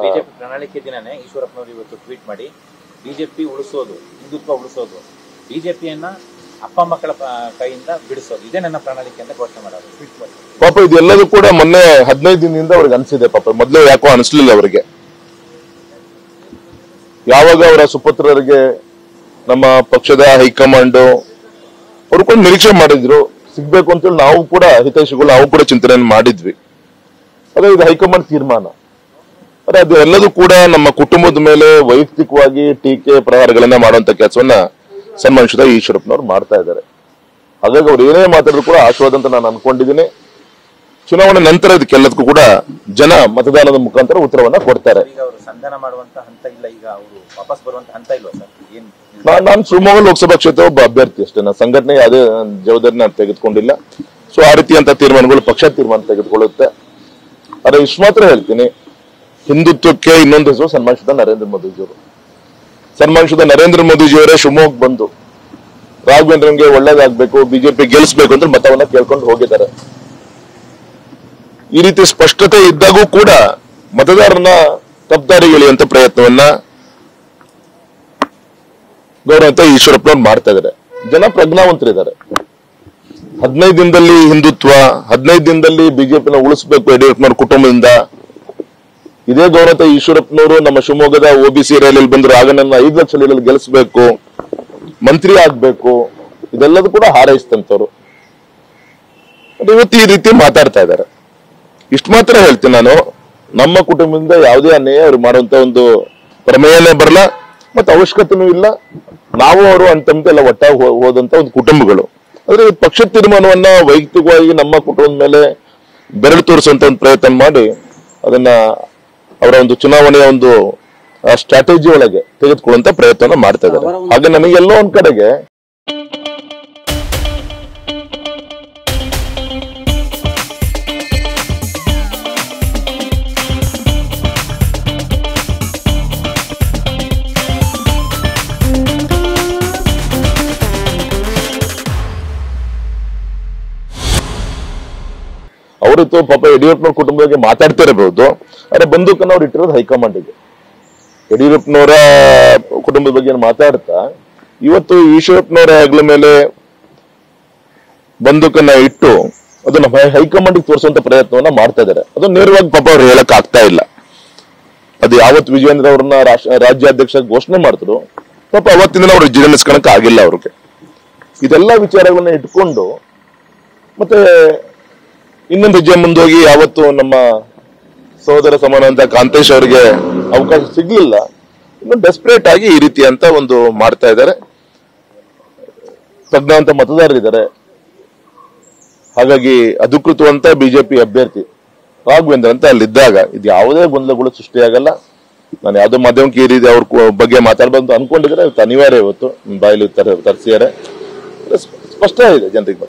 BJP ಪ್ರಣಾಳಿಕೆ ದಿನನೇ ಈಶ್ವರಪ್ಪನವರು ಇವತ್ತು ಟ್ವೀಟ್ ಮಾಡಿ ಬಿಜೆಪಿ ಉಳಿಸೋದು, ಹಿಂದುತ್ವ ಉಳಿಸೋದು, ಬಿಜೆಪಿಯನ್ನ ಅಪ್ಪ ಮಕ್ಕಳ ಕೈಯಿಂದ ಬಿಡಿಸೋದು, ಇದೇ ನನ್ನ ಪ್ರಣಾಳಿಕೆ ಅಂತ ಘೋಷಣೆ ಮಾಡೋದು ಟ್ವೀಟ್ ಮಾಡಿ. ಪಾಪ ಇದೆಲ್ಲದೂ ಕೂಡ ಮೊನ್ನೆ 15 ದಿನದಿಂದ ಅವ್ರಿಗೆ ಅನ್ಸಿದೆ. ಪಾಪ ಮೊದಲೇ ಯಾಕೋ ಅನಿಸ್ಲಿಲ್ಲ ಅವರಿಗೆ. ಯಾವಾಗ ಅವರ ಸುಪುತ್ರರಿಗೆ ನಮ್ಮ ಪಕ್ಷದ ಹೈಕಮಾಂಡ್ ಅವರು ಕೂಡ ನಿರೀಕ್ಷೆ ಮಾಡಿದ್ರು ಸಿಗ್ಬೇಕು ಅಂತೇಳಿ, ನಾವು ಕೂಡ ಹಿತೈಷಿಗಳು ನಾವು ಕೂಡ ಚಿಂತನೆ ಮಾಡಿದ್ವಿ. ಅದೇ ಇದು ಹೈಕಮಾಂಡ್ ತೀರ್ಮಾನ. ಅದೇ ಅದು ಎಲ್ಲದೂ ಕೂಡ ನಮ್ಮ ಕುಟುಂಬದ ಮೇಲೆ ವೈಯಕ್ತಿಕವಾಗಿ ಟೀಕೆ ಪ್ರಹಾರಗಳನ್ನ ಮಾಡುವಂತ ಕೆಲಸವನ್ನ ಸನ್ಮಾನಿಸಿದ ಈಶ್ವರಪ್ಪನವ್ರು ಮಾಡ್ತಾ ಇದ್ದಾರೆ. ಹಾಗಾಗಿ ಅವ್ರು ಏನೇ ಮಾತಾಡಿದ್ರು ಕೂಡ ಆಶೀರ್ವಾದ ಅಂತ ನಾನು ಅನ್ಕೊಂಡಿದ್ದೀನಿ. ಚುನಾವಣೆ ನಂತರ ಇದಕ್ಕೆಲ್ಲದಕ್ಕೂ ಕೂಡ ಜನ ಮತದಾನದ ಮುಖಾಂತರ ಉತ್ತರವನ್ನ ಕೊಡ್ತಾರೆ. ಈಗ ಅವರು ಸಂಧಾನ ಮಾಡುವಂತ ಹಂತ ಇಲ್ಲ, ಈಗ ಅವರು ವಾಪಸ್ ಬರುವಂತ ಹಂತ ಇಲ್ವಾ ಸರ್? ನಾನು ಶಿವಮೊಗ್ಗ ಲೋಕಸಭಾ ಕ್ಷೇತ್ರ ಒಬ್ಬ ಅಭ್ಯರ್ಥಿ ಅಷ್ಟೇ. ನಾನು ಸಂಘಟನೆ ಯಾವುದೇ ಜವಾಬ್ದಾರಿ ನಾನು ತೆಗೆದುಕೊಂಡಿಲ್ಲ. ಸೊ ಆ ರೀತಿಯಂತ ತೀರ್ಮಾನಗಳು ಪಕ್ಷ ತೀರ್ಮಾನ ತೆಗೆದುಕೊಳ್ಳುತ್ತೆ. ಆದ್ರೆ ಇಷ್ಟು ಮಾತ್ರ ಹೇಳ್ತೀನಿ, ಹಿಂದುತ್ವಕ್ಕೆ ಇನ್ನೊಂದು ಹೆಸರು ಸನ್ಮಾನಿಸಿದ ನರೇಂದ್ರ ಮೋದಿಜಿಯವರು. ಸನ್ಮಾನಿಸಿದ ನರೇಂದ್ರ ಮೋದಿಜಿಯವರೇ ಶಿವಮೊಗ್ಗ ಬಂದು ರಾಘವೇಂದ್ರನ್ಗೆ ಒಳ್ಳೇದಾಗ್ಬೇಕು, ಬಿಜೆಪಿ ಗೆಲ್ಲಿಸಬೇಕು ಅಂತ ಮತವನ್ನ ಕೇಳ್ಕೊಂಡು ಹೋಗಿದ್ದಾರೆ. ಈ ರೀತಿ ಸ್ಪಷ್ಟತೆ ಇದ್ದಾಗೂ ಕೂಡ ಮತದಾರನ ತಪ್ಪದಾರಿಗೆ ಎಳೆಯುವಂತ ಪ್ರಯತ್ನವನ್ನ ಗೌರವಂತ ಈಶ್ವರಪ್ಪನವ್ರು ಮಾಡ್ತಾ ಇದ್ದಾರೆ. ಜನ ಪ್ರಜ್ಞಾವಂತರಿದ್ದಾರೆ. 15 ದಿನದಲ್ಲಿ ಹಿಂದುತ್ವ, 15 ದಿನದಲ್ಲಿ ಬಿಜೆಪಿನ ಉಳಿಸಬೇಕು ಯಡಿಯೂರಪ್ಪನವ್ರ ಕುಟುಂಬದಿಂದ. ಇದೇ ಗೌರವಂತ ಈಶ್ವರಪ್ಪನವರು ನಮ್ಮ ಶಿವಮೊಗ್ಗದ OBC ರ್ಯಾಲಿಯಲ್ಲಿ ಬಂದ್ರು, ಆಗ ನನ್ನ 5 ಲಕ್ಷ ಲೀಡಲ್ಲಿ ಗೆಲ್ಲಿಸಬೇಕು, ಮಂತ್ರಿ ಆಗ್ಬೇಕು, ಇದೆಲ್ಲದೂ ಕೂಡ ಹಾರೈಸಿದಂತವ್ರು. ಇವತ್ತು ಈ ರೀತಿ ಮಾತಾಡ್ತಾ ಇದ್ದಾರೆ. ಇಷ್ಟು ಮಾತ್ರ ಹೇಳ್ತೀನಿ ನಾನು, ನಮ್ಮ ಕುಟುಂಬದಿಂದ ಯಾವುದೇ ಅನ್ಯಾಯ ಅವ್ರು ಮಾಡುವಂತ ಒಂದು ಪ್ರಮೇಯನೇ ಬರಲ್ಲ, ಮತ್ತೆ ಅವಶ್ಯಕತೆನೂ ಇಲ್ಲ. ನಾವು ಅವರು ಅಂತಂತೆ ಎಲ್ಲ ಒಟ್ಟಾಗಿ ಹೋದಂತ ಒಂದು ಕುಟುಂಬಗಳು. ಆದ್ರೆ ಪಕ್ಷ ತೀರ್ಮಾನವನ್ನ ವೈಯಕ್ತಿಕವಾಗಿ ನಮ್ಮ ಕುಟುಂಬದ ಮೇಲೆ ಬೆರಳು ತೋರಿಸುವಂತ ಒಂದು ಪ್ರಯತ್ನ ಮಾಡಿ ಅದನ್ನ ಅವರ ಒಂದು ಚುನಾವಣೆಯ ಒಂದು ಸ್ಟ್ರಾಟಜಿ ಒಳಗೆ ತೆಗೆದುಕೊಳ್ಳುವಂತ ಪ್ರಯತ್ನ ಮಾಡ್ತಾ ಇದ್ದಾರೆ. ಹಾಗೆ ನಮಗೆಲ್ಲೋ ಒಂದ್ ಕಡೆಗೆ ಅವರಿತ್ತು ಪಾಪ ಯಡಿಯೂರಪ್ಪನವ್ರ ಕುಟುಂಬದ ಬಗ್ಗೆ ಮಾತಾಡ್ತಾ ಇರಬಹುದು. ಆದ್ರೆ ಬಂದೂಕನ್ನ ಅವ್ರು ಇಟ್ಟಿರೋದು ಹೈಕಮಾಂಡ್ಗೆ. ಯಡಿಯೂರಪ್ಪನವರ ಕುಟುಂಬದ ಬಗ್ಗೆ ಮಾತಾಡ್ತಾ ಇವತ್ತು ಈಶ್ವರಪ್ಪನವರ ಹೆಗಲ ಮೇಲೆ ಬಂದೂಕನ್ನ ಇಟ್ಟು ಅದನ್ನ ಹೈಕಮಾಂಡ್ಗೆ ತೋರಿಸುವಂತ ಪ್ರಯತ್ನವನ್ನ ಮಾಡ್ತಾ ಇದ್ದಾರೆ. ಅದು ನೇರವಾಗಿ ಪಾಪ ಅವ್ರು ಹೇಳಕ್ ಆಗ್ತಾ ಇಲ್ಲ. ಅದು ಯಾವತ್ತು ವಿಜಯೇಂದ್ರ ಅವ್ರನ್ನ ರಾಜ್ಯಾಧ್ಯಕ್ಷ ಘೋಷಣೆ ಮಾಡಿದ್ರು, ಪಾಪ ಅವತ್ತಿನ ಅವ್ರು ಜೀರ್ಣಿಸ್ಕೊಳಕ್ ಆಗಿಲ್ಲ ಅವ್ರಿಗೆ. ಇದೆಲ್ಲ ವಿಚಾರಗಳನ್ನ ಇಟ್ಕೊಂಡು ಮತ್ತೆ ಇನ್ನೊಂದು ಹೆಜ್ಜೆ ಮುಂದೋಗಿ ಯಾವತ್ತು ನಮ್ಮ ಸಹೋದರ ಸಮಾನ ಕಾಂತೇಶ್ ಅವರಿಗೆ ಅವಕಾಶ ಸಿಗ್ಲಿಲ್ಲ, ಇನ್ನು ಡೆಸ್ಪರೇಟ್ ಆಗಿ ಈ ರೀತಿ ಅಂತ ಒಂದು ಮಾಡ್ತಾ ಇದ್ದಾರೆ. ಪ್ರಜ್ಞಾವಂತ ಮತದಾರರಿದ್ದಾರೆ. ಹಾಗಾಗಿ ಅಧಿಕೃತವಂತ ಬಿಜೆಪಿ ಅಭ್ಯರ್ಥಿ ರಾಘವೇಂದ್ರ ಅಂತ ಅಲ್ಲಿದ್ದಾಗ ಇದು ಯಾವುದೇ ಗೊಂದಲಗಳು ಸೃಷ್ಟಿಯಾಗಲ್ಲ. ನಾನು ಯಾವುದೋ ಮಾಧ್ಯಮಕ್ಕೆ ಈ ರೀತಿ ಅವ್ರ ಬಗ್ಗೆ ಮಾತಾಡ್ಬಂತ ಅನ್ಕೊಂಡಿದ್ರೆ ಅನಿವಾರ್ಯ ಇವತ್ತು ಬಾಯಲ್ಲಿ ತರಿಸಿದ್ದಾರೆ. ಸ್ಪಷ್ಟ ಇದೆ ಜನರಿಗೆ.